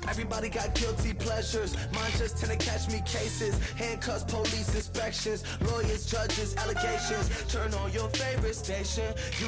Everybody got guilty pleasures. Mine just tend to catch me cases. Handcuffs, police inspections, lawyers, judges, allegations. Turn on your favorite station. You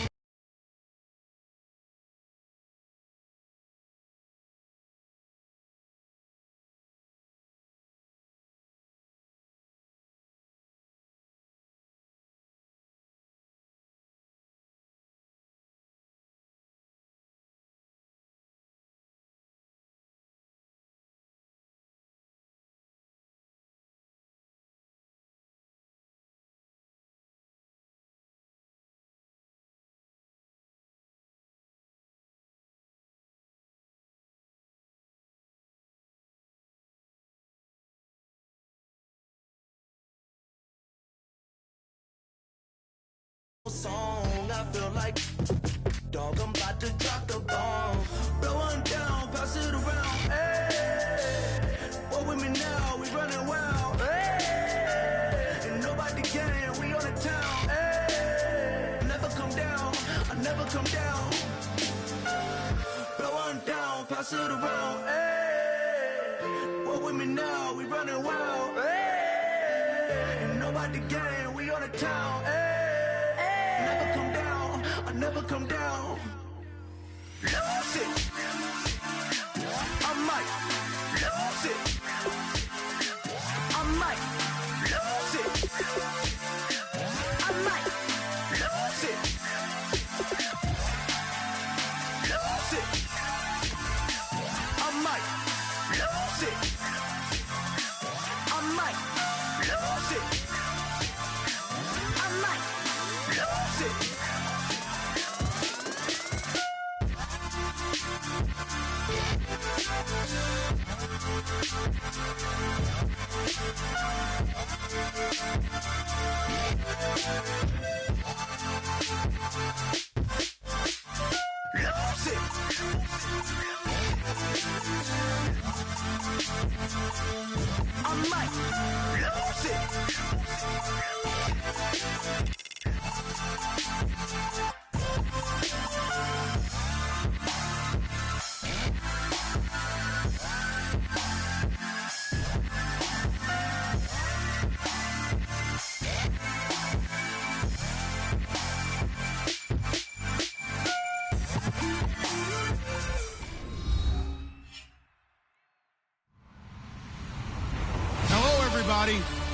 song, I feel like dog, I'm about to drop the bomb. Blow one down, pass it around. Hey, what with me now? We running wild. Hey, and nobody can. We on the town. Hey, never come down. I never come down. Blow one down, pass it around. Hey, what with me now? We running wild. Hey, and nobody can. We on the town. Hey. Never come down, I never come down. Lose it, I might lose it. I might lose it. I might lose it. Lose it. I might lose it. I might lose it. I might.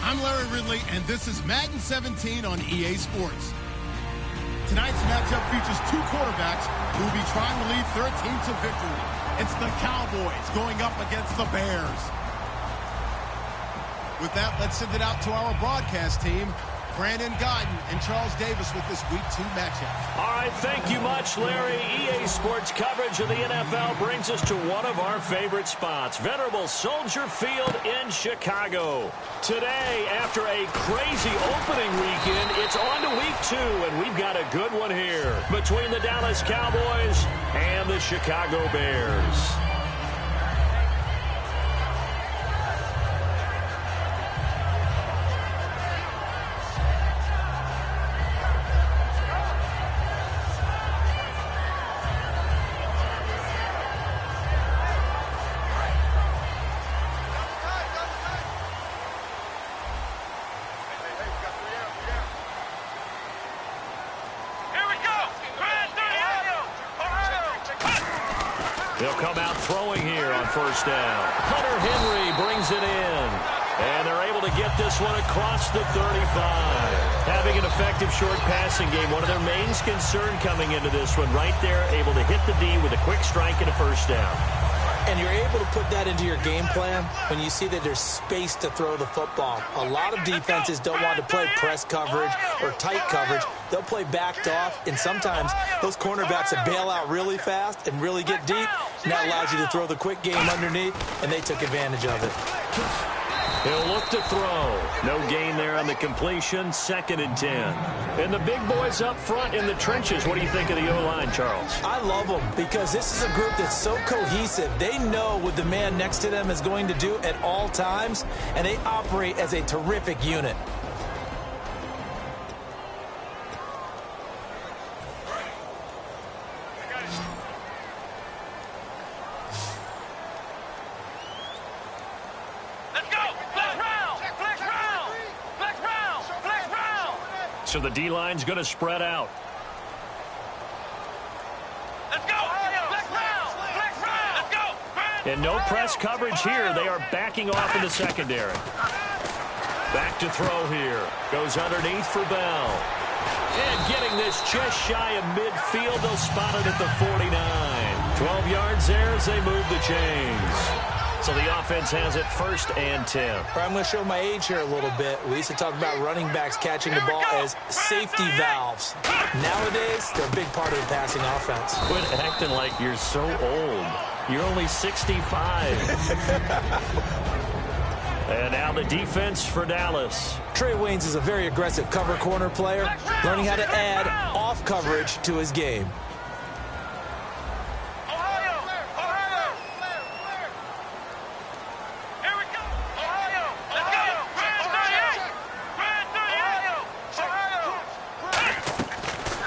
I'm Larry Ridley, and this is Madden 17 on EA Sports. Tonight's matchup features two quarterbacks who will be trying to lead their team to victory. It's the Cowboys going up against the Bears. With that, let's send it out to our broadcast team. Brandon Godden and Charles Davis with this Week 2 matchup. All right, thank you much, Larry. EA Sports coverage of the NFL brings us to one of our favorite spots, venerable Soldier Field in Chicago. Today, after a crazy opening weekend, it's on to Week 2, and we've got a good one here between the Dallas Cowboys and the Chicago Bears. They'll come out throwing here on first down. Hunter Henry brings it in. And they're able to get this one across the 35. Having an effective short passing game, one of their main concern coming into this one. Right there, able to hit the D with a quick strike and a first down. And you're able to put that into your game plan when you see that there's space to throw the football. A lot of defenses don't want to play press coverage or tight coverage. They'll play backed off, and sometimes those cornerbacks will bail out really fast and really get deep, and that allows you to throw the quick game underneath, and they took advantage of it. He'll look to throw. No gain there on the completion. 2nd and 10. And the big boys up front in the trenches. What do you think of the O-line, Charles? I love them because this is a group that's so cohesive. They know what the man next to them is going to do at all times, and they operate as a terrific unit. So the D-line's going to spread out. Let's go! Flex round! Flex round! Let's go! And no press coverage here. They are backing off in the secondary. Back to throw here. Goes underneath for Bell. And getting this just shy of midfield. They'll spot it at the 49. 12 yards there as they move the chains. So the offense has it 1st and 10. I'm going to show my age here a little bit. We used to talk about running backs catching the ball as safety valves. Nowadays, they're a big part of the passing offense. Quit acting like you're so old. You're only 65. And now the defense for Dallas. Trey Waynes is a very aggressive cover corner player, learning how to add off coverage to his game.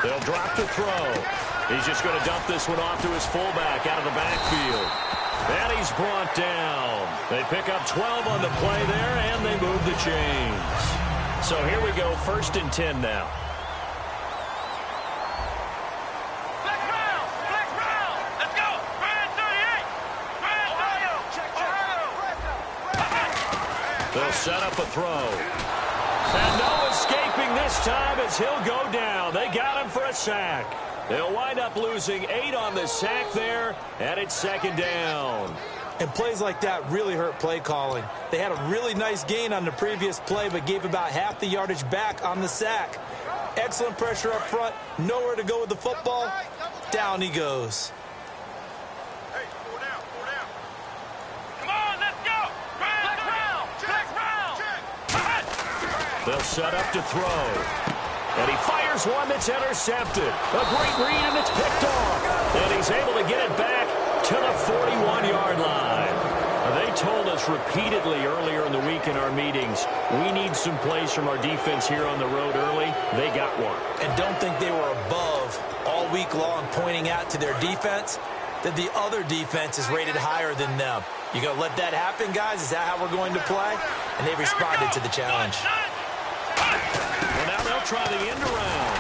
They'll drop to throw. He's just going to dump this one off to his fullback out of the backfield. And he's brought down. They pick up 12 on the play there, and they move the chains. So here we go, 1st and 10 now. Flex round! Flex round! Let's go! Brand 38! Brand Ohio! They'll set up a throw. And no escaping this time as he'll go down. They got him for a sack. They'll wind up losing 8 on the sack there, and it's 2nd down. And plays like that really hurt play calling. They had a really nice gain on the previous play, but gave about half the yardage back on the sack. Excellent pressure up front. Nowhere to go with the football. Down he goes. They'll set up to throw. And he fires one that's intercepted. A great read, and it's picked off. And he's able to get it back to the 41-yard line. They told us repeatedly earlier in the week in our meetings, we need some plays from our defense here on the road early. They got one. And don't think they were above all week long pointing out to their defense that the other defense is rated higher than them. You going to let that happen, guys? Is that how we're going to play? And they responded to the challenge. Well, now they'll try the end around.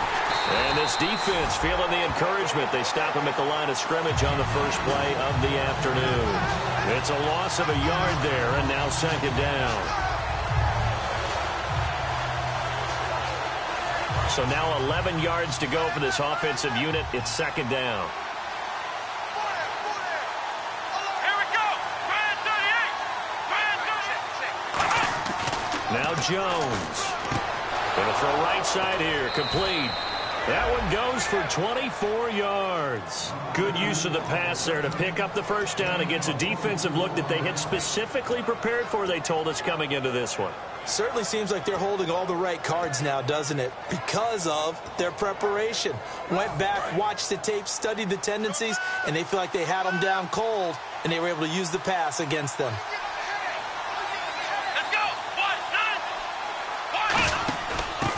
And this defense feeling the encouragement. They stop him at the line of scrimmage on the first play of the afternoon. It's a loss of a yard there, and now 2nd down. So now 11 yards to go for this offensive unit. It's 2nd down. Now Jones. Going to throw right side here. Complete. That one goes for 24 yards. Good use of the pass there to pick up the first down against a defensive look that they had specifically prepared for, they told us, coming into this one. Certainly seems like they're holding all the right cards now, doesn't it? Because of their preparation. Went back, watched the tape, studied the tendencies, and they feel like they had them down cold, and they were able to use the pass against them.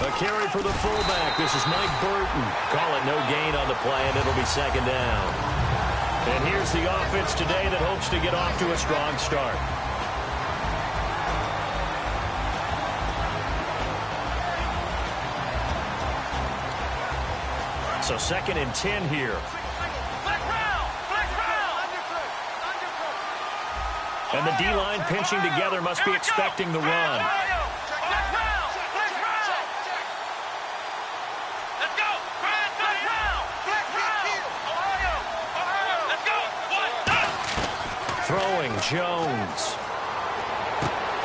A carry for the fullback. This is Mike Burton. Call it no gain on the play, and it'll be 2nd down. And here's the offense today that hopes to get off to a strong start. So 2nd and 10 here. And the D-line pinching together must be expecting the run. Throwing Jones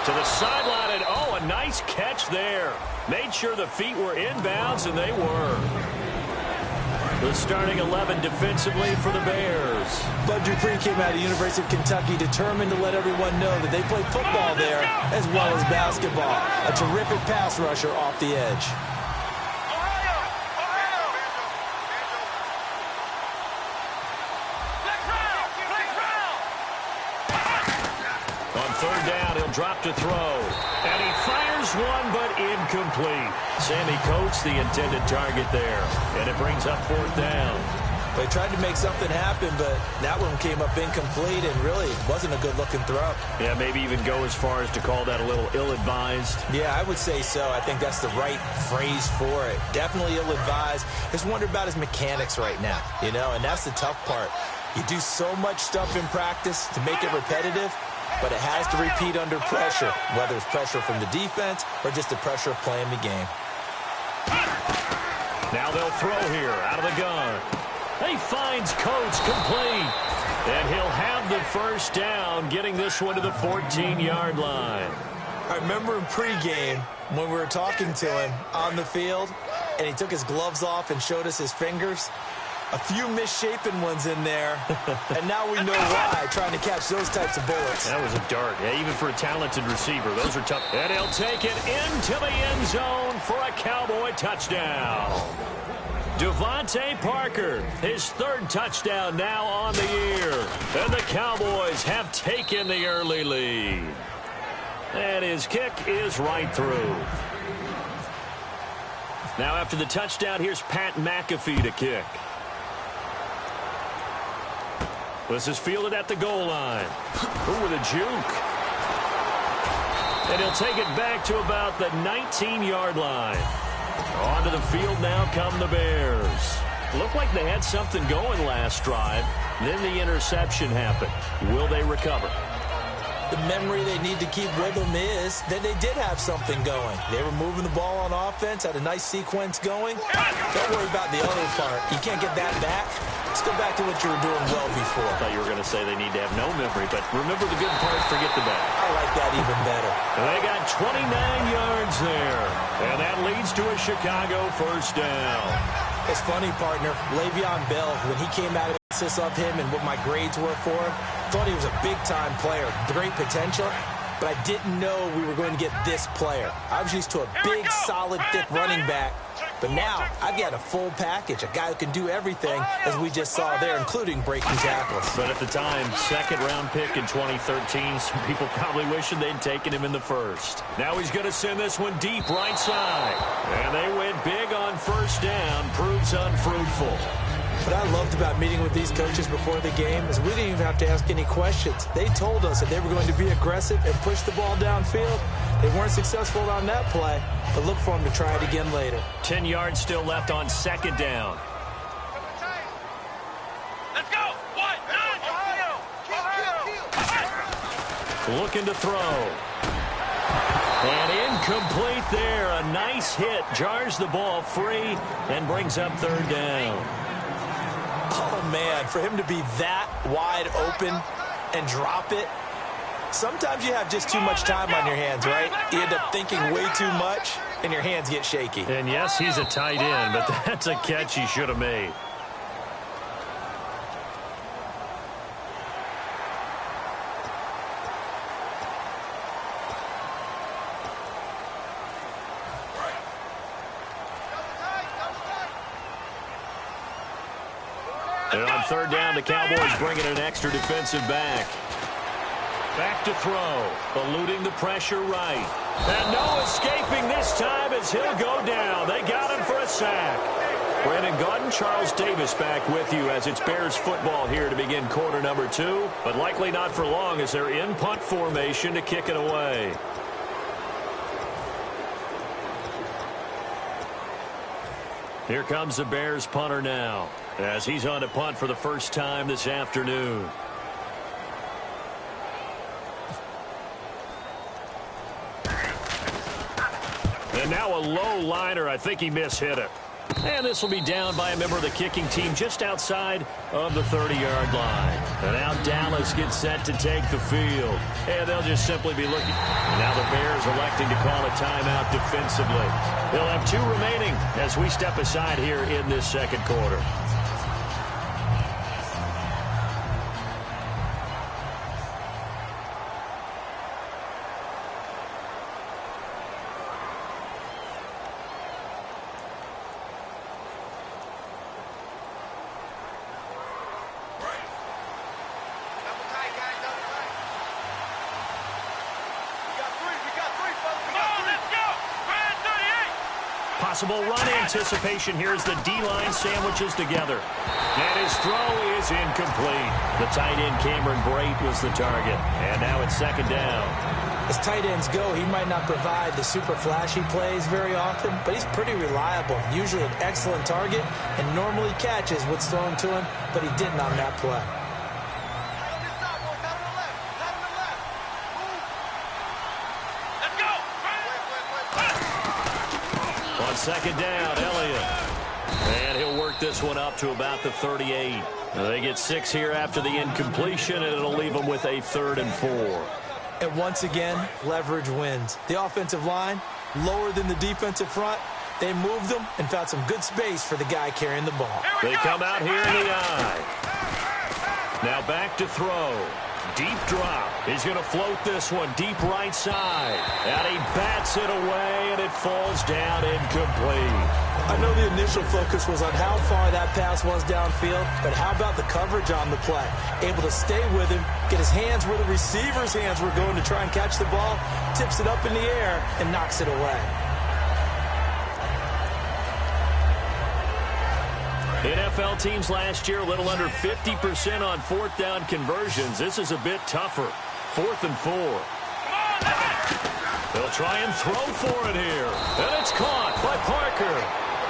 to the sideline, and oh, a nice catch there. Made sure the feet were inbounds, and they were. The starting 11 defensively for the Bears. Bud Dupree came out of the University of Kentucky determined to let everyone know that they play football there as well as basketball. A terrific pass rusher off the edge. On third down, he'll drop to throw. And he fires one, but incomplete. Sammy Coates, the intended target there. And it brings up fourth down. They tried to make something happen, but that one came up incomplete and really wasn't a good-looking throw. Yeah, maybe even go as far as to call that a little ill-advised. Yeah, I would say so. I think that's the right phrase for it. Definitely ill-advised. Just wonder about his mechanics right now, you know, and that's the tough part. You do so much stuff in practice to make it repetitive, but it has to repeat under pressure, whether it's pressure from the defense or just the pressure of playing the game. Now they'll throw here out of the gun. He finds Coates complete. And he'll have the first down, getting this one to the 14-yard line. I remember in pregame when we were talking to him on the field, and he took his gloves off and showed us his fingers. A few misshapen ones in there, and now we know why, trying to catch those types of bullets. That was a dart. Yeah, even for a talented receiver, those are tough. And he'll take it into the end zone for a Cowboy touchdown. Devontae Parker, his third touchdown now on the year. And the Cowboys have taken the early lead. And his kick is right through. Now after the touchdown, here's Pat McAfee to kick. This is fielded at the goal line. Ooh, with a juke. And he'll take it back to about the 19-yard line. Onto the field now come the Bears. Looked like they had something going last drive. Then the interception happened. Will they recover? The memory they need to keep with them is that they did have something going. They were moving the ball on offense, had a nice sequence going. Don't worry about the other part. You can't get that back. Let's go back to what you were doing well before. I thought you were going to say they need to have no memory, but remember the good part, forget the bad. I like that even better. They got 29 yards there, and that leads to a Chicago first down. It's funny, partner. Le'Veon Bell, when he came out of emphasis of him and what my grades were for him, thought he was a big-time player, great potential, but I didn't know we were going to get this player. I was used to a big, solid, thick running back, but now I've got a full package, a guy who can do everything, as we just saw there, including breaking tackles. But at the time, second-round pick in 2013, some people probably wishing they'd taken him in the first. Now he's going to send this one deep right side. And they went big on first down, proves unfruitful. What I loved about meeting with these coaches before the game is we didn't even have to ask any questions. They told us that they were going to be aggressive and push the ball downfield. They weren't successful on that play, but look for them to try it again later. 10 yards still left on second down. Let's go! One, Looking to throw. And incomplete there. A nice hit. Jars the ball free and brings up third down. Oh, man, for him to be that wide open and drop it, sometimes you have just too much time on your hands, right? You end up thinking way too much, and your hands get shaky. And yes, he's a tight end, but that's a catch he should have made. And on third down, the Cowboys bring in an extra defensive back. Back to throw, eluding the pressure right. And no escaping this time as he'll go down. They got him for a sack. Brandon Gaudin, Charles Davis back with you as it's Bears football here to begin quarter number 2. But likely not for long as they're in punt formation to kick it away. Here comes the Bears punter now as he's on to punt for the first time this afternoon. And now a low liner. I think he mishit it. And this will be down by a member of the kicking team just outside of the 30-yard line. And now Dallas gets set to take the field. And they'll just simply be looking. And now the Bears electing to call a timeout defensively. They'll have 2 remaining as we step aside here in this second quarter. possible run anticipation here as the D-line sandwiches together. And his throw is incomplete. The tight end Cameron Brate was the target. And now it's second down. As tight ends go, he might not provide the super flashy plays very often, but he's pretty reliable. Usually an excellent target and normally catches what's thrown to him, but he didn't on that play. On second down, Elliott. And he'll work this one up to about the 38. They get 6 here after the incompletion, and it'll leave them with a 3rd and 4. And once again, leverage wins. The offensive line, lower than the defensive front. They moved them and found some good space for the guy carrying the ball. They come out here in the eye. Now back to throw. Deep drop. He's going to float this one deep right side. And he bats it away, and it falls down incomplete. I know the initial focus was on how far that pass was downfield, but how about the coverage on the play? Able to stay with him, get his hands where the receiver's hands were going to try and catch the ball, tips it up in the air, and knocks it away. NFL teams last year a little under 50% on 4th down conversions. This is a bit tougher. 4th and 4. They'll try and throw for it here. And it's caught by Parker.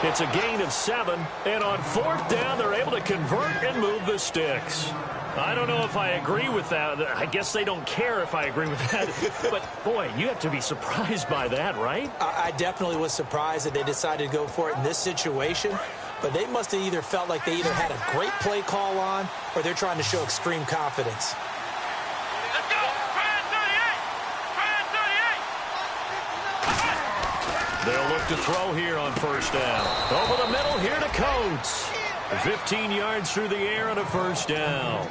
It's a gain of 7. And on 4th down, they're able to convert and move the sticks. I don't know if I agree with that. I guess they don't care if I agree with that. But, boy, you have to be surprised by that, right? I definitely was surprised that they decided to go for it in this situation. But they must have either felt like they either had a great play call on or they're trying to show extreme confidence. Let's go! Try it, 38! They'll look to throw here on 1st down. Over the middle here to Coates. 15 yards through the air on a 1st down.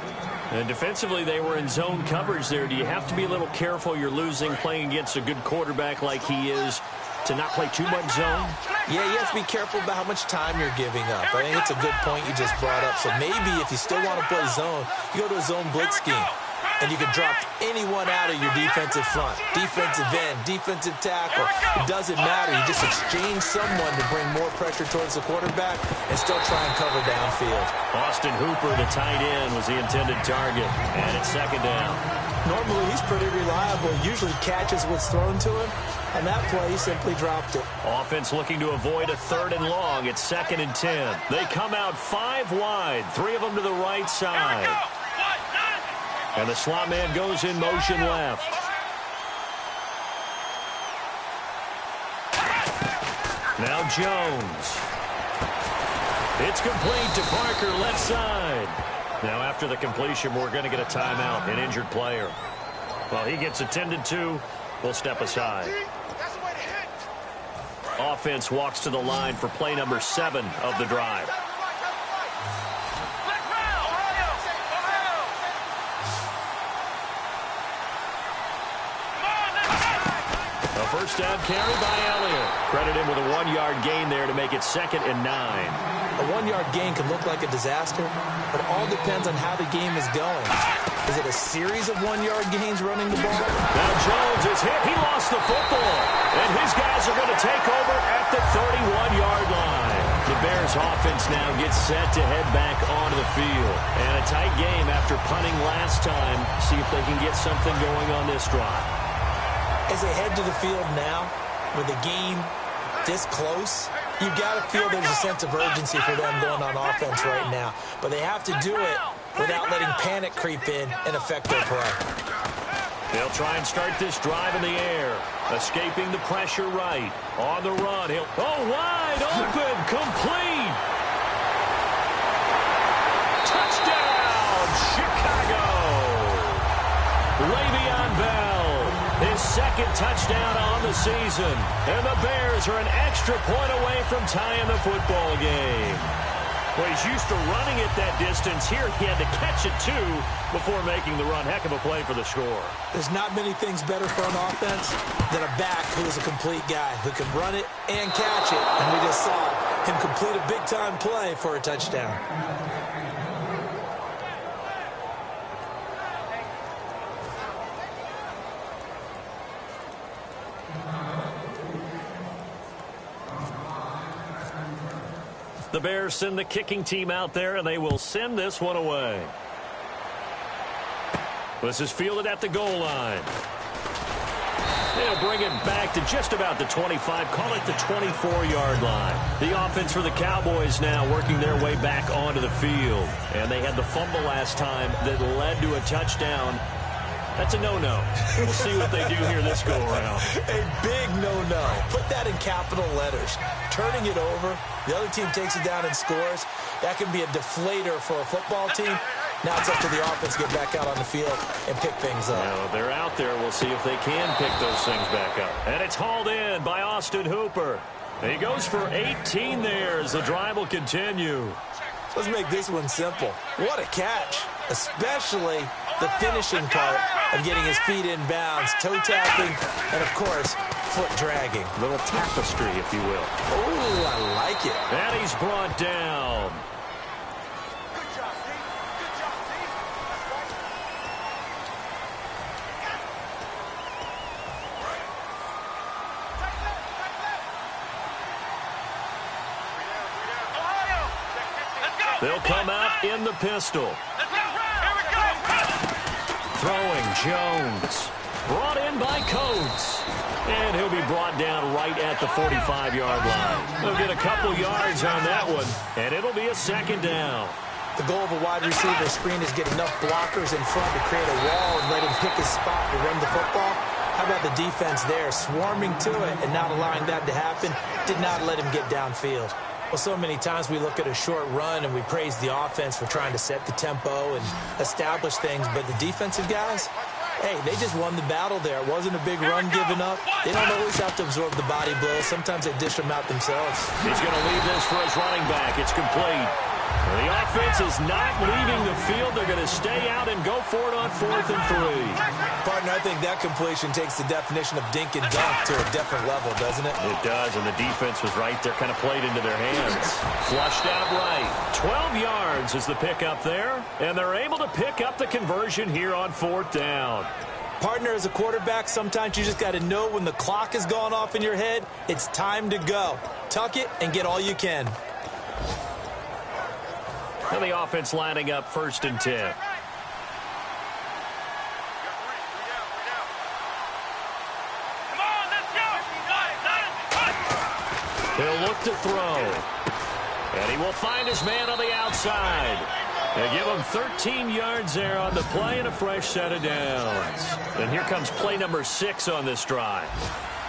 And defensively, they were in zone coverage there. Do you have to be a little careful you're losing playing against a good quarterback like he is to not play too much zone? Yeah, you have to be careful about how much time you're giving up. I think it's a good point you just brought up. So maybe if you still want to play zone, you go to a zone blitz scheme. And you can drop anyone out of your defensive front. Defensive end, defensive tackle. It doesn't matter. You just exchange someone to bring more pressure towards the quarterback and still try and cover downfield. Austin Hooper, the tight end, was the intended target. And it's 2nd down. Normally, he's pretty reliable. Usually catches what's thrown to him. And that play, he simply dropped it. Offense looking to avoid a 3rd and long. It's 2nd and 10. They come out 5 wide. 3 of them to the right side. And the slot man goes in motion left. Now Jones. It's complete to Parker, left side. Now after the completion, we're going to get a timeout, an injured player. Well, he gets attended to. We'll step aside. Offense walks to the line for play number 7 of the drive. A 1st down carry by Elliott. Credit him with a 1-yard gain there to make it 2nd and 9. A 1-yard gain can look like a disaster, but it all depends on how the game is going. Is it a series of 1-yard gains running the ball? Now Jones is hit. He lost the football. And his guys are going to take over at the 31-yard line. The Bears offense now gets set to head back onto the field. And a tight game after punting last time. See if they can get something going on this drive. As they head to the field now, with the game this close, you've got to feel there's a sense of urgency for them going on offense right now. But they have to do it without letting panic creep in and affect their play. They'll try and start this drive in the air. Escaping the pressure right. On the run. He'll wide open. Complete. Touchdown, Chicago. Le'Veon Bell. His 2nd touchdown on the season. And the Bears are an extra point away from tying the football game. Well, he's used to running it that distance. Here he had to catch it, too, before making the run. Heck of a play for the score. There's not many things better for an offense than a back who is a complete guy who can run it and catch it. And we just saw him complete a big-time play for a touchdown. The Bears send the kicking team out there, and they will send this one away. This is fielded at the goal line. They'll bring it back to just about the 25, call it the 24-yard line. The offense for the Cowboys now working their way back onto the field. And they had the fumble last time that led to a touchdown. That's a no-no. We'll see what they do here this go-around. A big no-no. Put that in capital letters. Turning it over, the other team takes it down and scores. That can be a deflator for a football team. Now it's up to the offense to get back out on the field and pick things up. Now they're out there. We'll see if they can pick those things back up. And it's hauled in by Austin Hooper. He goes for 18 there as the drive will continue. Let's make this one simple. What a catch, especially the finishing part of getting his feet in bounds, toe tapping, and, of course, foot dragging. A little tapestry, if you will. Oh, I like it. And he's brought down. They'll come out in the pistol. Throwing Jones. Brought in by Coates. And he'll be brought down right at the 45-yard line. They'll get a couple yards on that one, and it'll be a second down. The goal of a wide receiver screen is get enough blockers in front to create a wall and let him pick his spot to run the football. How about the defense there, swarming to it and not allowing that to happen? Did not let him get downfield. Well, so many times we look at a short run and we praise the offense for trying to set the tempo and establish things, but the defensive guys, hey, they just won the battle there. It wasn't a big run given up. They don't always have to absorb the body blows. Sometimes they dish them out themselves. He's going to leave this for his running back. It's complete. The offense is not leaving the field. They're going to stay out and go for it on 4th and 3. Partner, I think that completion takes the definition of dink and dunk to a different level, doesn't it? It does, and the defense was right there, kind of played into their hands. Flushed out right. 12 yards is the pickup there, and they're able to pick up the conversion here on 4th down. Partner, as a quarterback, sometimes you just got to know when the clock has gone off in your head, it's time to go. Tuck it and get all you can. And the offense lining up 1st and 10. He'll look to throw. And he will find his man on the outside. They give him 13 yards there on the play and a fresh set of downs. And here comes play number 6 on this drive.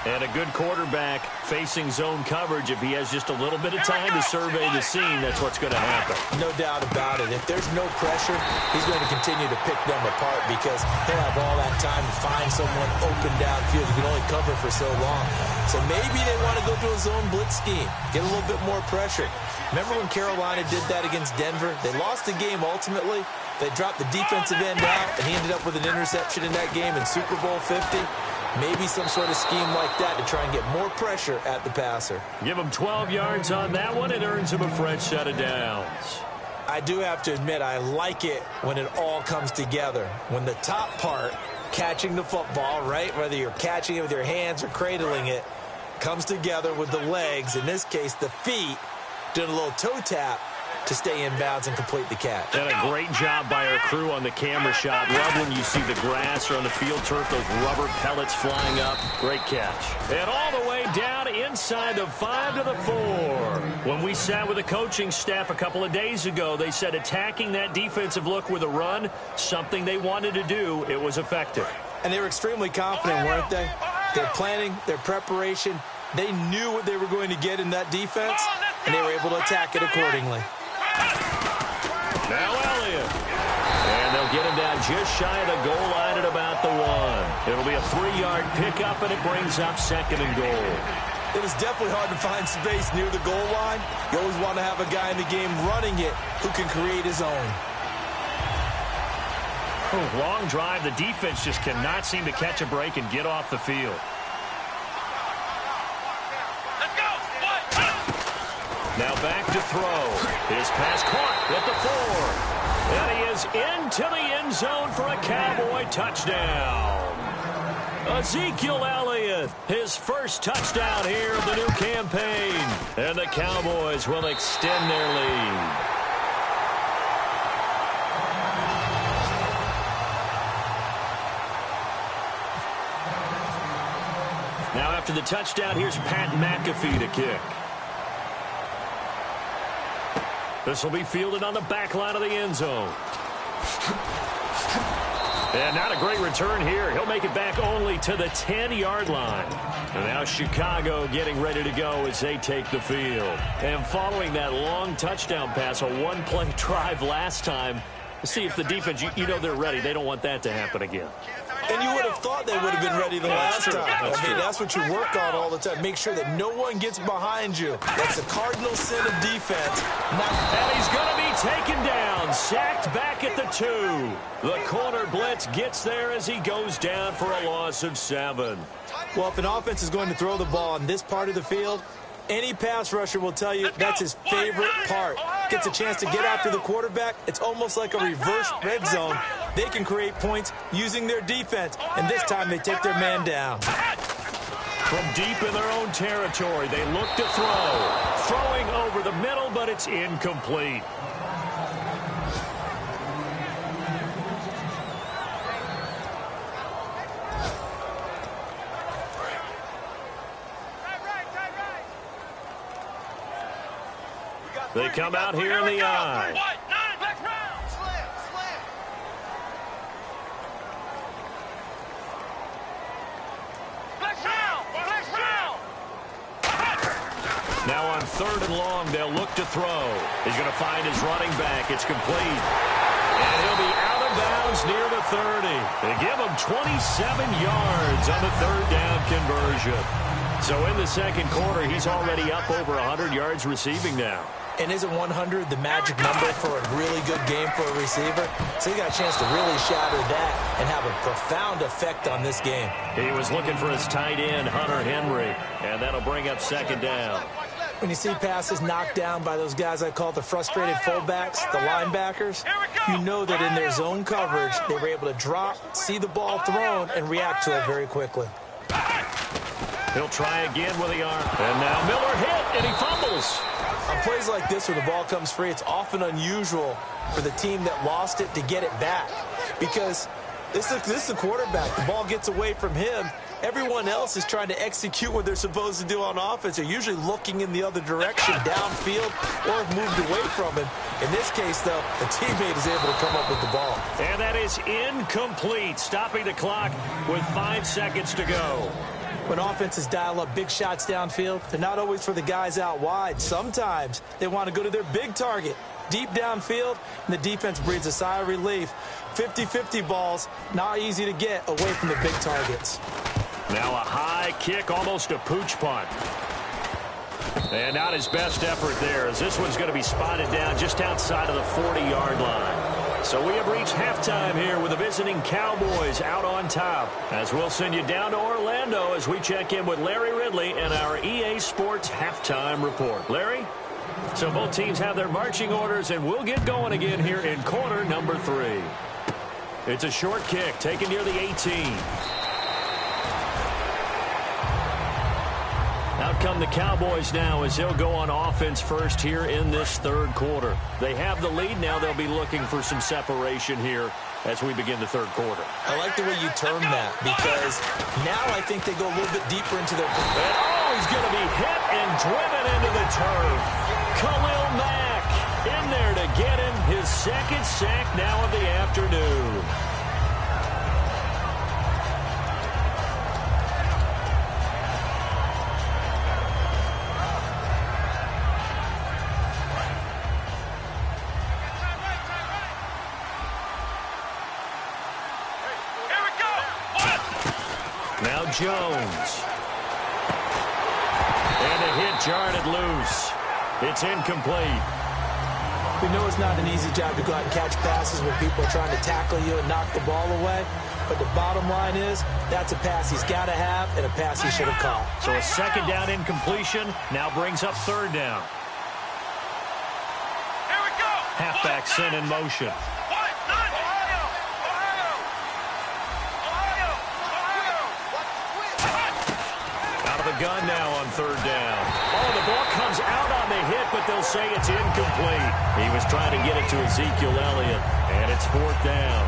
And a good quarterback facing zone coverage. If he has just a little bit of time to survey the scene, that's what's going to happen. No doubt about it. If there's no pressure, he's going to continue to pick them apart because he'll have all that time to find someone open downfield. You can only cover for so long. So maybe they want to go to a zone blitz scheme, get a little bit more pressure. Remember when Carolina did that against Denver? They lost the game ultimately. They dropped the defensive end out, and he ended up with an interception in that game in Super Bowl 50. Maybe some sort of scheme like that to try and get more pressure at the passer. Give him 12 yards on that one. It earns him a fresh set of downs. I do have to admit, I like it when it all comes together. When the top part, catching the football, right, whether you're catching it with your hands or cradling it, comes together with the legs, in this case the feet, doing a little toe tap to stay in bounds and complete the catch. And a great job by our crew on the camera shot. Love when you see the grass or on the field turf, those rubber pellets flying up. Great catch. And all the way down inside the 5 to the 4. When we sat with the coaching staff a couple of days ago, they said attacking that defensive look with a run, something they wanted to do. It was effective. And they were extremely confident, weren't they? Their planning, their preparation, they knew what they were going to get in that defense, and they were able to attack it accordingly. Now Elliott. And they'll get him down just shy of the goal line at about the 1. It'll be a 3-yard pickup, and it brings up 2nd and goal. It is definitely hard to find space near the goal line. You always want to have a guy in the game running it who can create his own. Long drive. The defense just cannot seem to catch a break and get off the field. Now back to throw. His pass caught at the 4. And he is into the end zone for a Cowboy touchdown. Ezekiel Elliott, his first touchdown here of the new campaign. And the Cowboys will extend their lead. Now after the touchdown, here's Pat McAfee to kick. This will be fielded on the back line of the end zone. And not a great return here. He'll make it back only to the 10-yard line. And now Chicago getting ready to go as they take the field. And following that long touchdown pass, a one-play drive last time, to see if the defense, you know they're ready. They don't want that to happen again. And you would have thought they would have been ready the last time. That's what you work on all the time. Make sure that no one gets behind you. That's the cardinal sin of defense. And he's going to be taken down, sacked back at the 2. The corner blitz gets there as he goes down for a loss of 7. Well, if an offense is going to throw the ball on this part of the field, any pass rusher will tell you that's his favorite part. Gets a chance to get after the quarterback. It's almost like a reverse red zone. They can create points using their defense, and this time they take their man down. From deep in their own territory, they look to throw. Throwing over the middle, but it's incomplete. They come out here in the I. Now on 3rd and long, they'll look to throw. He's going to find his running back. It's complete. And he'll be out of bounds near the 30. They give him 27 yards on the 3rd down conversion. So in the second quarter, he's already up over 100 yards receiving now. And isn't 100 the magic number for a really good game for a receiver? So he got a chance to really shatter that and have a profound effect on this game. He was looking for his tight end, Hunter Henry, and that'll bring up 2nd down. When you see passes knocked down by those guys I call the frustrated fullbacks, the linebackers, you know that in their zone coverage, they were able to drop, see the ball thrown, and react to it very quickly. He'll try again with the arm. And now Miller hit, and he fumbles. On plays like this where the ball comes free, it's often unusual for the team that lost it to get it back. Because this is the quarterback. The ball gets away from him. Everyone else is trying to execute what they're supposed to do on offense. They're usually looking in the other direction, downfield, or have moved away from him. In this case, though, the teammate is able to come up with the ball. And that is incomplete, stopping the clock with 5 seconds to go. When offenses dial up big shots downfield, they're not always for the guys out wide. Sometimes they want to go to their big target, deep downfield, and the defense breathes a sigh of relief. 50-50 balls, not easy to get away from the big targets. Now a high kick, almost a pooch punt. And not his best effort there, as this one's going to be spotted down just outside of the 40-yard line. So we have reached halftime here with the visiting Cowboys out on top. As we'll send you down to Orlando as we check in with Larry Ridley and our EA Sports halftime report. Larry? So both teams have their marching orders, and we'll get going again here in quarter number 3. It's a short kick taken near the 18. Out come the Cowboys now as they'll go on offense first here in this 3rd quarter. They have the lead. Now they'll be looking for some separation here as we begin the 3rd quarter. I like the way you term that, because now I think they go a little bit deeper into their... And he's going to be hit and driven into the turf. Khalil Mack in there to get him his 2nd sack now of the afternoon. Now Jones. And a hit jarred it loose. It's incomplete. We know it's not an easy job to go out and catch passes when people are trying to tackle you and knock the ball away. But the bottom line is, that's a pass he's got to have and a pass he should have caught. So a 2nd down incompletion now brings up 3rd down. Here we go. Halfback sent in motion. gun now on third down. Oh, the ball comes out on the hit, but they'll say it's incomplete. He was trying to get it to Ezekiel Elliott, and it's fourth down.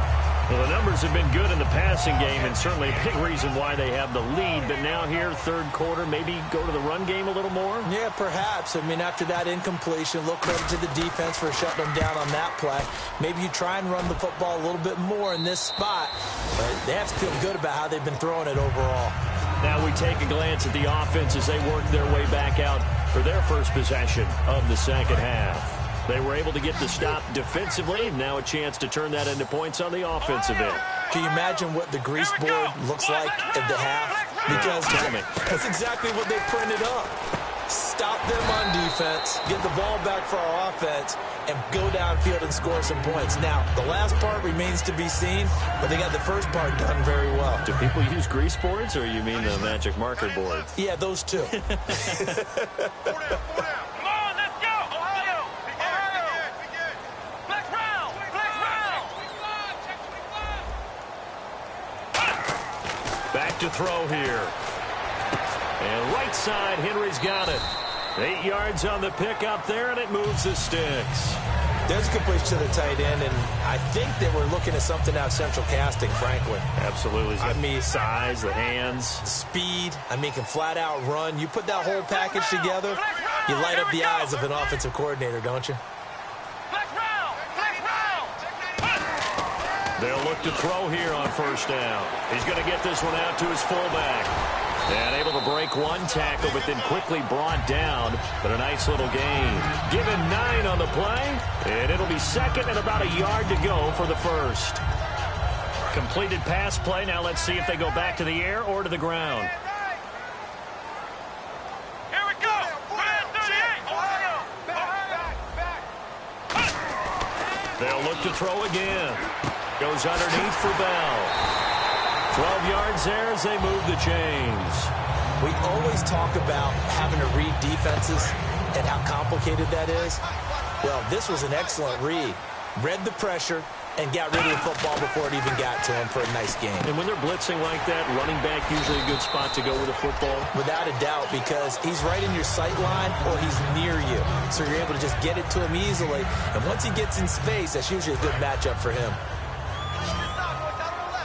Well, the numbers have been good in the passing game, and certainly a big reason why they have the lead. But now here, third quarter, maybe go to the run game a little more? Yeah, perhaps. I mean, after that incompletion, look credit to the defense for shutting them down on that play. Maybe you try and run the football a little bit more in this spot. But they have to feel good about how they've been throwing it overall. Now we take a glance at the offense as they work their way back out for their first possession of the second half. They were able to get the stop defensively. Now a chance to turn that into points on the offensive end. Can you imagine what the grease board looks like at the half? Because that's exactly what they printed up. Stop them on defense, get the ball back for our offense, and go downfield and score some points. Now, the last part remains to be seen, but they got the first part done very well. Do people use grease boards, or you mean the magic marker boards? Yeah, those two. Back to throw here. And right side, Henry's got it. 8 yards on the pickup there, and it moves the sticks. There's a completion to the tight end, and I think that we're looking at something out central casting, frankly. Absolutely. I mean, size, the hands, speed. I mean, can flat out run. You put that whole package together, you light up the eyes of an offensive coordinator, don't you? They'll look to throw here on first down. He's going to get this one out to his fullback. And able to break one tackle, but then quickly brought down. But a nice little gain. Given 9 on the play, and it'll be second and about a yard to go for the first. Completed pass play. Now let's see if they go back to the air or to the ground. Here we go. 38. They'll look to throw again. Goes underneath for Bell. 12 yards there as they move the chains. We always talk about having to read defenses and how complicated that is. Well, this was an excellent read. Read the pressure and got rid of the football before it even got to him for a nice game. And when they're blitzing like that, running back usually a good spot to go with a football? Without a doubt, because he's right in your sight line or he's near you. So you're able to just get it to him easily. And once he gets in space, that's usually a good matchup for him.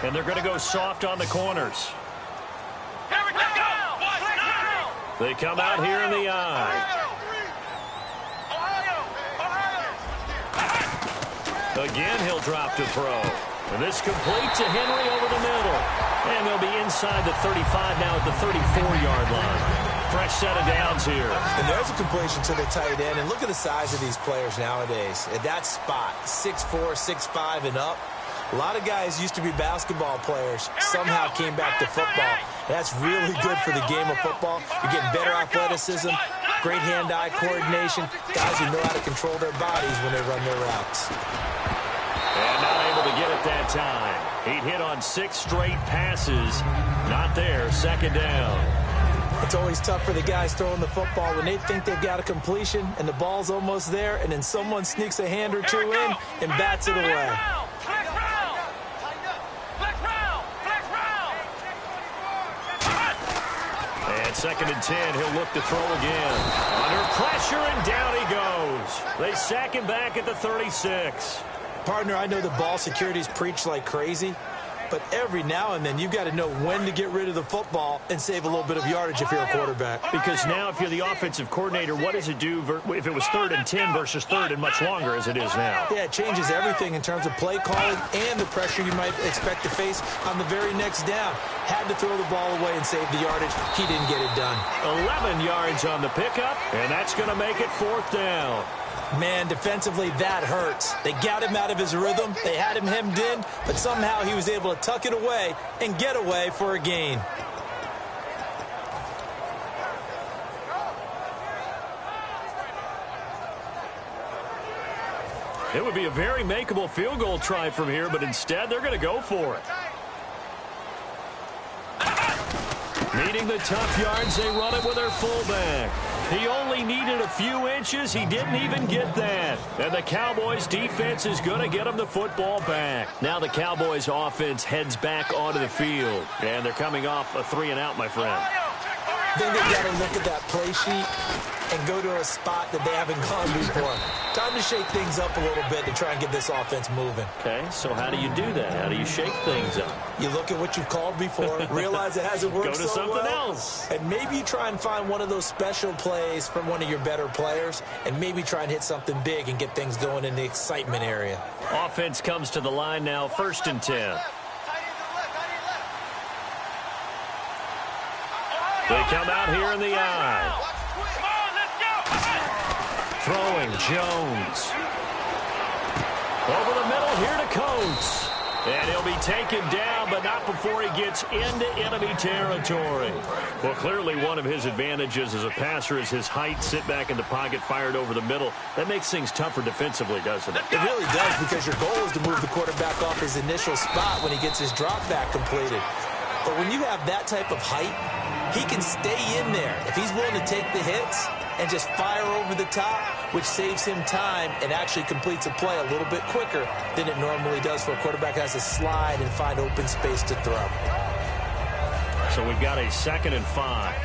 And they're going to go soft on the corners. Here we go. They come out here in the eye. Again, he'll drop to throw. And this complete to Henry over the middle. And they'll be inside the 35 now at the 34-yard line. Fresh set of downs here. And there's a completion to the tight end. And look at the size of these players nowadays. At that spot, 6'4", 6'5", and up. A lot of guys used to be basketball players, somehow came back to football. That's really good for the game of football. You're getting better athleticism, great hand-eye coordination, guys who know how to control their bodies when they run their routes. And not able to get it that time. He'd hit on 6 straight passes. Not there, second down. It's always tough for the guys throwing the football when they think they've got a completion and the ball's almost there, and then someone sneaks a hand or two in and bats it away. Second and 10, he'll look to throw again. Under pressure, and down he goes. They sack him back at the 36. Partner, I know the ball security's preached like crazy, but every now and then you've got to know when to get rid of the football and save a little bit of yardage if you're a quarterback. Because now if you're the offensive coordinator, what does it do if it was 3rd and 10 versus 3rd and much longer as it is now? Yeah, it changes everything in terms of play calling and the pressure you might expect to face on the very next down. Had to throw the ball away and save the yardage. He didn't get it done. 11 yards on the pickup, and that's going to make it 4th down. Man, defensively, that hurts. They got him out of his rhythm. They had him hemmed in, but somehow he was able to tuck it away and get away for a gain. It would be a very makeable field goal try from here, but instead they're going to go for it. Needing the tough yards, they run it with their fullback. He only needed a few inches. He didn't even get that. And the Cowboys' defense is going to get him the football back. Now the Cowboys' offense heads back onto the field. And they're coming off a 3-and-out, my friend. I think they've got to look at that play sheet and go to a spot that they haven't gone before. Time to shake things up a little bit to try and get this offense moving. Okay, so how do you do that? How do you shake things up? You look at what you've called before, realize it hasn't worked so well. Go to something else. And maybe you try and find one of those special plays from one of your better players, and maybe try and hit something big and get things going in the excitement area. Offense comes to the line now, 1st and 10. They come out here in the eye. Throwing Jones. Over the middle here to Coates. And he'll be taken down, but not before he gets into enemy territory. Well, clearly one of his advantages as a passer is his height. Sit back in the pocket, fired over the middle. That makes things tougher defensively, doesn't it? It really does, because your goal is to move the quarterback off his initial spot when he gets his drop back completed. But when you have that type of height, he can stay in there if he's willing to take the hits and just fire over the top, which saves him time and actually completes a play a little bit quicker than it normally does for a quarterback that has to slide and find open space to throw. So we've got a 2nd and 5.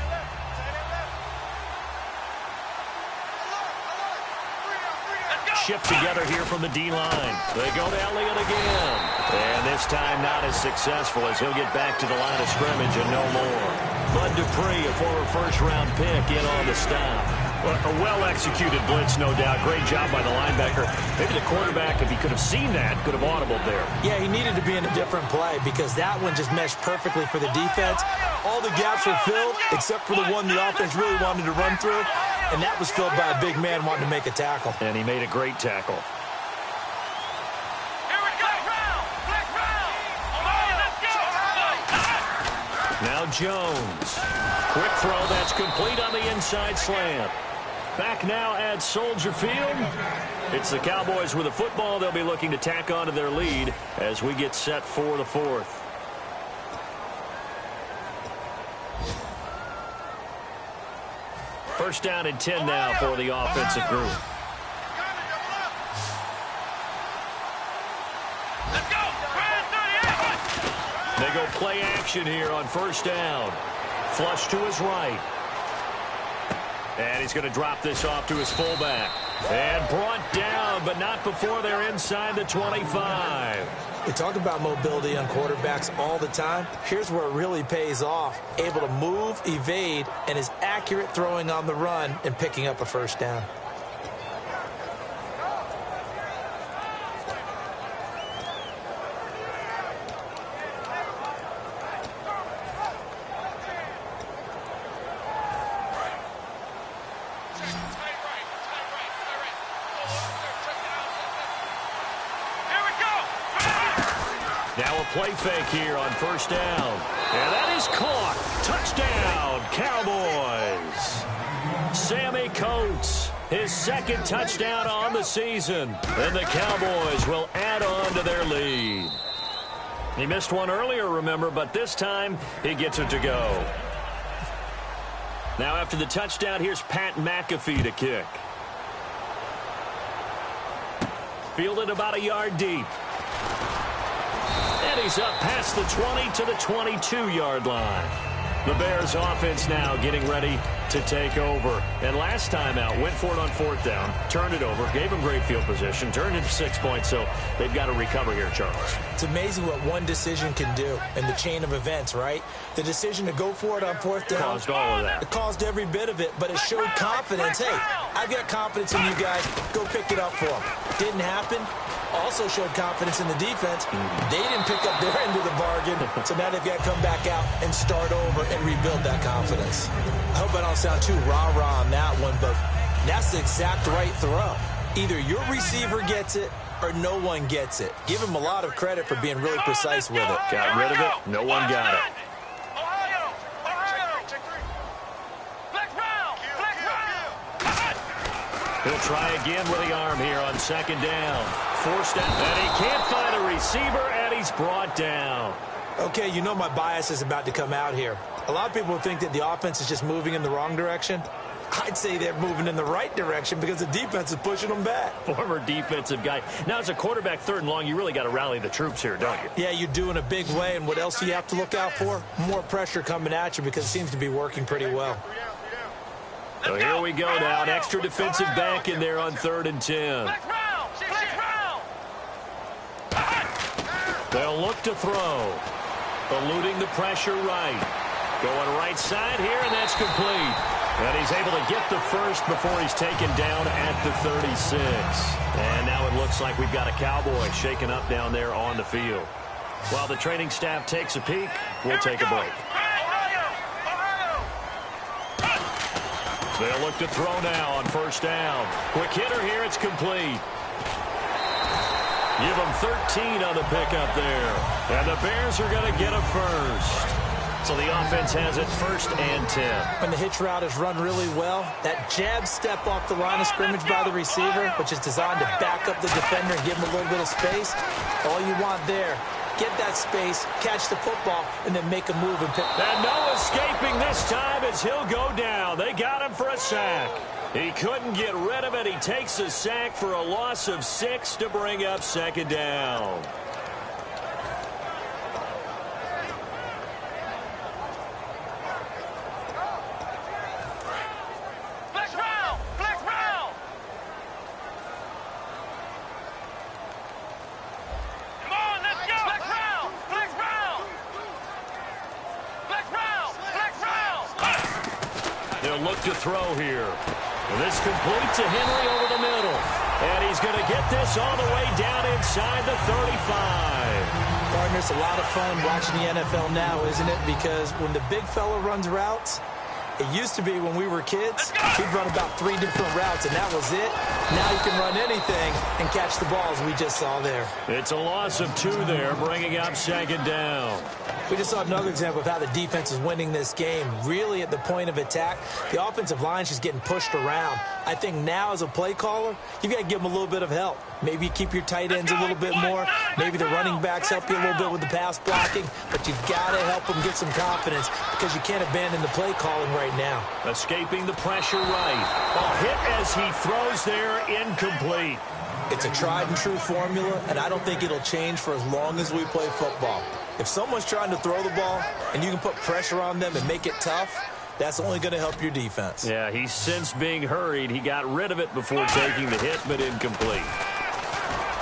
Shift together here from the D-line. They go to Elliott again. And this time not as successful as he'll get back to the line of scrimmage and no more. Bud Dupree, a former first-round pick, in on the stop. Well, a well-executed blitz, no doubt. Great job by the linebacker. Maybe the quarterback, if he could have seen that, could have audibled there. Yeah, he needed to be in a different play because that one just meshed perfectly for the defense. All the gaps were filled except for the one the offense really wanted to run through, and that was filled by a big man wanting to make a tackle. And he made a great tackle. Now Jones. Quick throw that's complete on the inside slant. Back now at Soldier Field. It's the Cowboys with the football. They'll be looking to tack on to their lead as we get set for the 4th. First down and 10 now for the offensive group. They go play action here on 1st down. Flush to his right. And he's going to drop this off to his fullback. And brought down, but not before they're inside the 25. We talk about mobility on quarterbacks all the time. Here's where it really pays off. Able to move, evade, and is accurate throwing on the run and picking up a 1st down. Now a play fake here on 1st down. And that is caught. Touchdown, Cowboys. Sammy Coates, his 2nd touchdown on the season. And the Cowboys will add on to their lead. He missed one earlier, remember, but this time he gets it to go. Now after the touchdown, here's Pat McAfee to kick. Fielded about a yard deep. And he's up past the 20 to the 22-yard line. The Bears offense now getting ready to take over. And last time out, went for it on 4th down, turned it over, gave him great field position, turned into 6 points, so they've got to recover here, Charles. It's amazing what one decision can do in the chain of events, right? The decision to go for it on 4th down. Caused all of that. It caused every bit of it, but it showed confidence. Hey, I've got confidence in you guys. Go pick it up for them. Didn't happen. Also showed confidence in the defense. They didn't pick up their end of the bargain, so now they've got to come back out and start over and rebuild that confidence. I hope I don't sound too rah-rah on that one, but that's the exact right throw. Either your receiver gets it or no one gets it. Give him a lot of credit for being really precise with it. Got rid of it. No one got it. He'll try again with the arm here on 2nd down. Forced out, and he can't find a receiver, and he's brought down. Okay, you know my bias is about to come out here. A lot of people think that the offense is just moving in the wrong direction. I'd say they're moving in the right direction because the defense is pushing them back. Former defensive guy. Now, as a quarterback, 3rd and long, you really got to rally the troops here, don't you? Yeah, you do in a big way. And what else do you have to look out for? More pressure coming at you because it seems to be working pretty well. So here we go now. An extra defensive back in there on 3rd and 10. They'll look to throw. Eluding the pressure right. Going right side here, and that's complete. And he's able to get the first before he's taken down at the 36. And now it looks like we've got a Cowboy shaken up down there on the field. While the training staff takes a peek, we'll take a break. They'll look to throw now on 1st down. Quick hitter here, it's complete. Give them 13 on the pickup there. And the Bears are going to get a first. So the offense has it 1st and 10. When the hitch route is run really well, that jab step off the line of scrimmage by the receiver, which is designed to back up the defender and give him a little bit of space, all you want there. Get that space, catch the football, and then make a move and pick. And no escaping this time as he'll go down. They got him for a sack. He couldn't get rid of it. He takes a sack for a loss of 6 to bring up 2nd down. Look to throw here. And this complete to Henry over the middle. And he's going to get this all the way down inside the 35. Partner, it's a lot of fun watching the NFL now, isn't it? Because when the big fella runs routes, it used to be when we were kids, he'd run about 3 different routes, and that was it. Now you can run anything and catch the balls we just saw there. It's a loss of 2 there, bringing up 2nd down. We just saw another example of how the defense is winning this game. Really at the point of attack, the offensive line is just getting pushed around. I think now as a play caller, you've got to give them a little bit of help. Maybe you keep your tight ends a little bit more. Maybe the running backs help you a little bit with the pass blocking. But you've got to help them get some confidence because you can't abandon the play calling right now. Escaping the pressure right. A hit as he throws there, incomplete. It's a tried and true formula, and I don't think it'll change for as long as we play football. If someone's trying to throw the ball and you can put pressure on them and make it tough, that's only going to help your defense. Yeah, he's since being hurried. He got rid of it before taking the hit, but incomplete.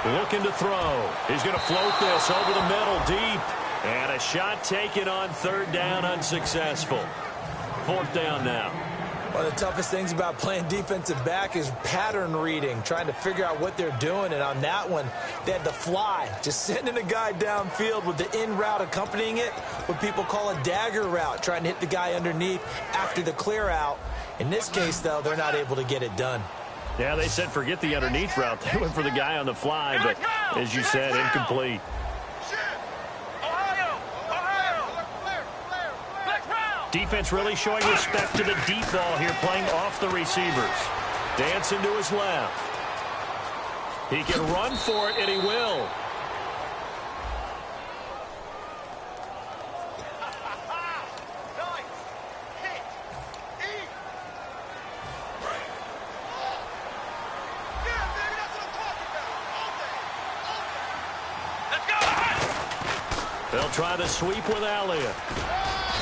Looking to throw. He's going to float this over the middle deep. And a shot taken on 3rd down, unsuccessful. 4th down now. One of the toughest things about playing defensive back is pattern reading, trying to figure out what they're doing. And on that one, they had to fly, just sending a guy downfield with the in route accompanying it, what people call a dagger route, trying to hit the guy underneath after the clear out. In this case, though, they're not able to get it done. Yeah, they said forget the underneath route. They went for the guy on the fly, but as you said, incomplete. Defense really showing respect to the deep ball here, playing off the receivers. Dancing to his left. He can run for it, and he will. They'll try to sweep with Elliott.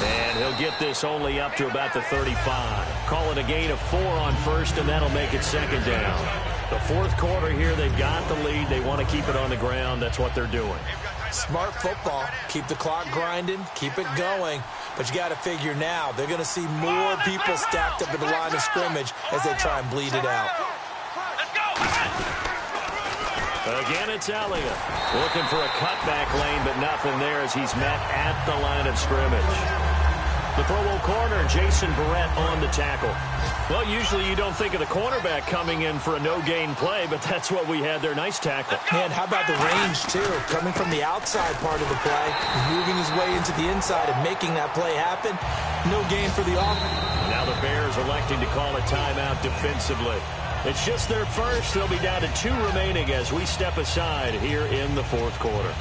And he'll get this only up to about the 35. Call it a gain of 4 on 1st, and that'll make it 2nd down. The 4th quarter here, they've got the lead. They want to keep it on the ground. That's what they're doing. Smart football. Keep the clock grinding. Keep it going. But you got to figure now, they're going to see more people stacked up at the line of scrimmage as they try and bleed it out. Again, it's Elliott. Looking for a cutback lane, but nothing there as he's met at the line of scrimmage. The Pro Bowl corner, Jason Verrett, on the tackle. Well, usually you don't think of the cornerback coming in for a no-gain play, but that's what we had there. Nice tackle. Man, how about the range, too? Coming from the outside part of the play, moving his way into the inside and making that play happen. No gain for the offense. Now the Bears electing to call a timeout defensively. It's just their first. They'll be down to 2 remaining as we step aside here in the 4th quarter.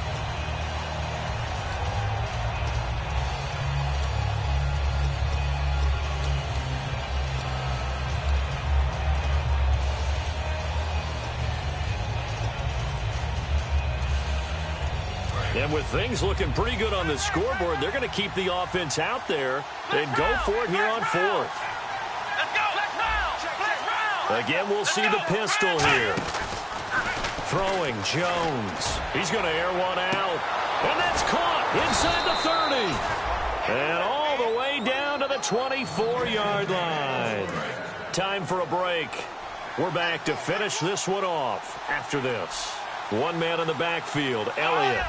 And with things looking pretty good on the scoreboard, they're going to keep the offense out there and go for it here on fourth. Again, we'll see the pistol here. Throwing Jones. He's going to air one out. And that's caught inside the 30. And all the way down to the 24-yard line. Time for a break. We're back to finish this one off after this. One man in the backfield, Elliott.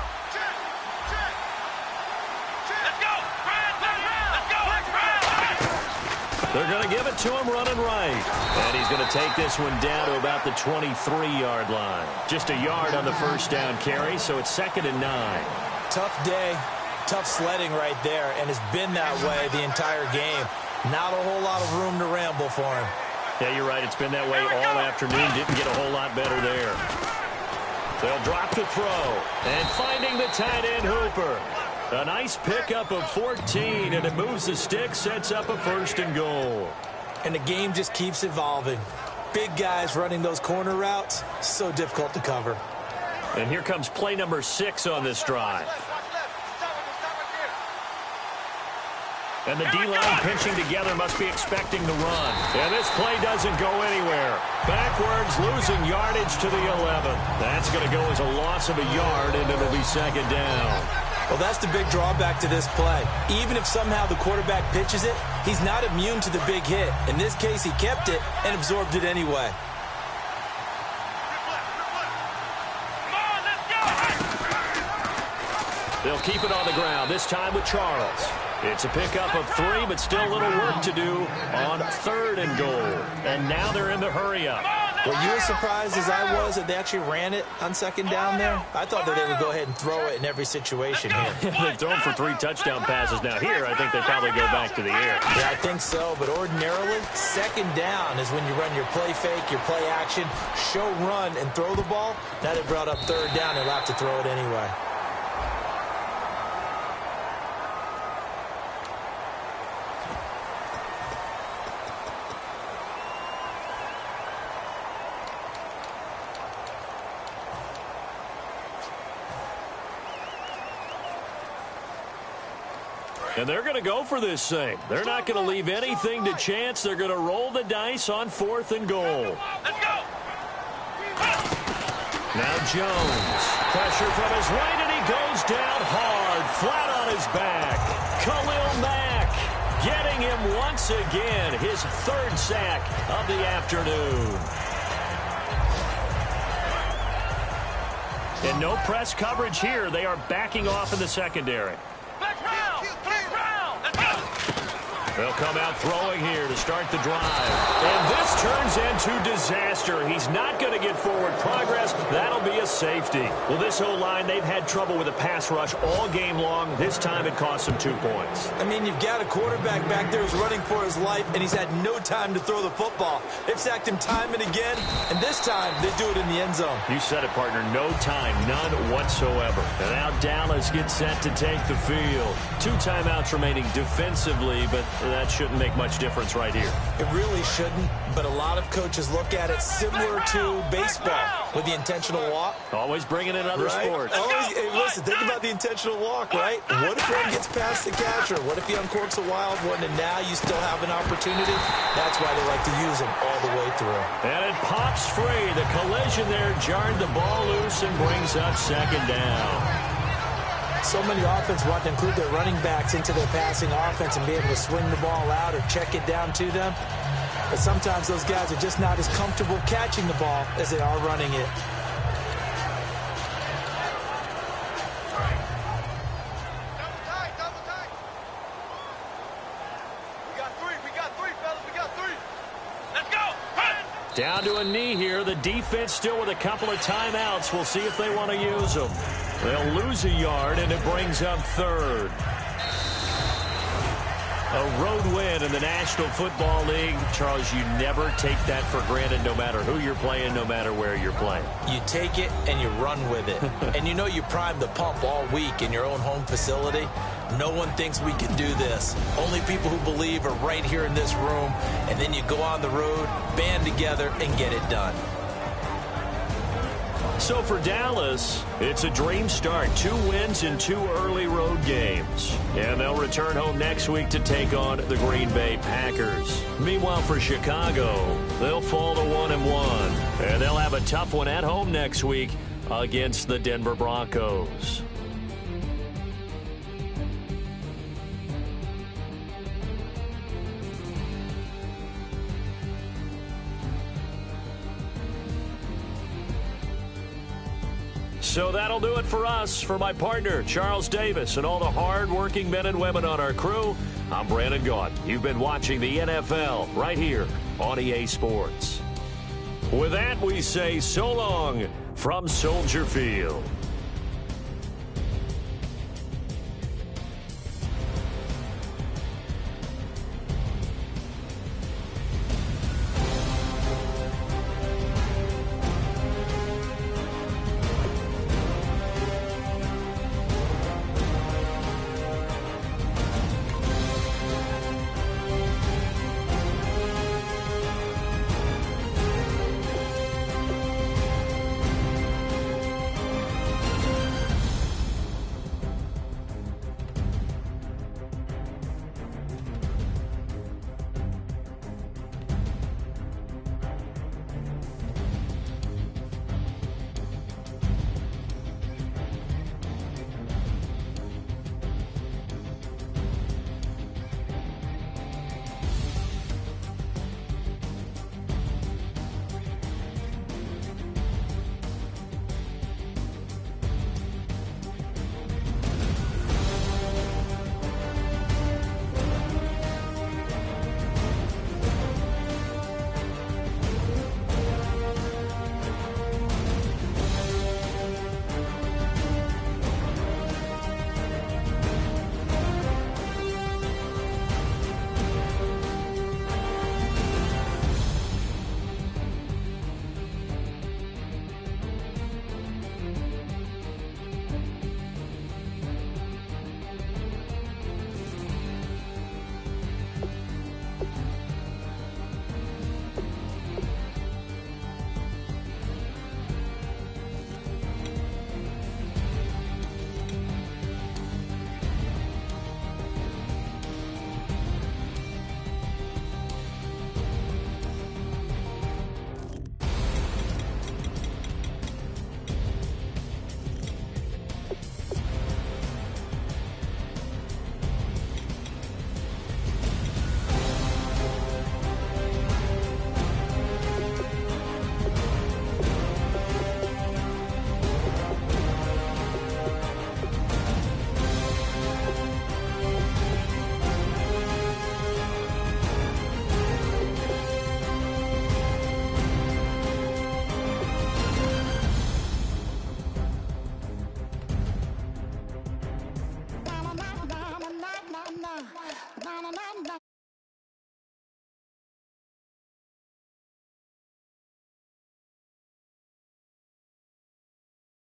They're going to give it to him running right. And he's going to take this one down to about the 23-yard line. Just a yard on the first down carry, so it's 2nd and 9. Tough day, tough sledding right there, and it's been that way the entire game. Not a whole lot of room to ramble for him. Yeah, you're right. It's been that way all afternoon. Didn't get a whole lot better there. They'll drop the throw. And finding the tight end, Hooper. A nice pickup of 14, and it moves the stick, sets up a 1st and goal. And the game just keeps evolving. Big guys running those corner routes, so difficult to cover. And here comes play number 6 on this drive. And the D-line pinching together must be expecting the run. And this play doesn't go anywhere. Backwards, losing yardage to the 11. That's going to go as a loss of a yard, and it'll be 2nd down. Well, that's the big drawback to this play. Even if somehow the quarterback pitches it, he's not immune to the big hit. In this case, he kept it and absorbed it anyway. They'll keep it on the ground, this time with Charles. It's a pickup of 3, but still a little work to do on 3rd and goal. And now they're in the hurry-up. Were you as surprised as I was that they actually ran it on 2nd down there? I thought that they would go ahead and throw it in every situation here. They've thrown for 3 touchdown passes now. Here, I think they probably go back to the air. Yeah, I think so, but ordinarily, 2nd down is when you run your play fake, your play action, show run, and throw the ball. Now they brought up 3rd down, they'll have to throw it anyway. And they're going to go for this thing. They're not going to leave anything to chance. They're going to roll the dice on 4th and goal. Let's go. Now Jones. Pressure from his right, and he goes down hard, flat on his back. Khalil Mack getting him once again, his 3rd sack of the afternoon. And no press coverage here. They are backing off in the secondary. They'll come out throwing here to start the drive. And this turns into disaster. He's not going to get forward progress. That'll be a safety. Well, this O-line, they've had trouble with a pass rush all game long. This time it cost them 2 points. I mean, you've got a quarterback back there who's running for his life, and he's had no time to throw the football. They've sacked him time and again, and this time they do it in the end zone. You said it, partner. No time, none whatsoever. And now Dallas gets set to take the field. 2 timeouts remaining defensively, but that shouldn't make much difference right here. It really shouldn't, but a lot of coaches look at it similar to baseball with the intentional walk. Always bringing in other sports. Always, hey, listen, think about the intentional walk, right? What if one gets past the catcher? What if he uncorks a wild one and now you still have an opportunity? That's why they like to use them all the way through. And it pops free. The collision there jarred the ball loose and brings up 2nd down. So many offenses want to include their running backs into their passing offense and be able to swing the ball out or check it down to them. But sometimes those guys are just not as comfortable catching the ball as they are running it. Down to a knee here. The defense still with a couple of timeouts. We'll see if they want to use them. They'll lose a yard, and it brings up 3rd. A road win in the National Football League. Charles, you never take that for granted no matter who you're playing, no matter where you're playing. You take it and you run with it. And you know you primed the pump all week in your own home facility. No one thinks we can do this. Only people who believe are right here in this room. And then you go on the road, band together, and get it done. So for Dallas, it's a dream start. 2 wins in 2 early road games. And they'll return home next week to take on the Green Bay Packers. Meanwhile, for Chicago, they'll fall to 1-1. And they'll have a tough one at home next week against the Denver Broncos. So that'll do it for us. For my partner, Charles Davis, and all the hard-working men and women on our crew, I'm Brandon Gaudin. You've been watching the NFL right here on EA Sports. With that, we say so long from Soldier Field.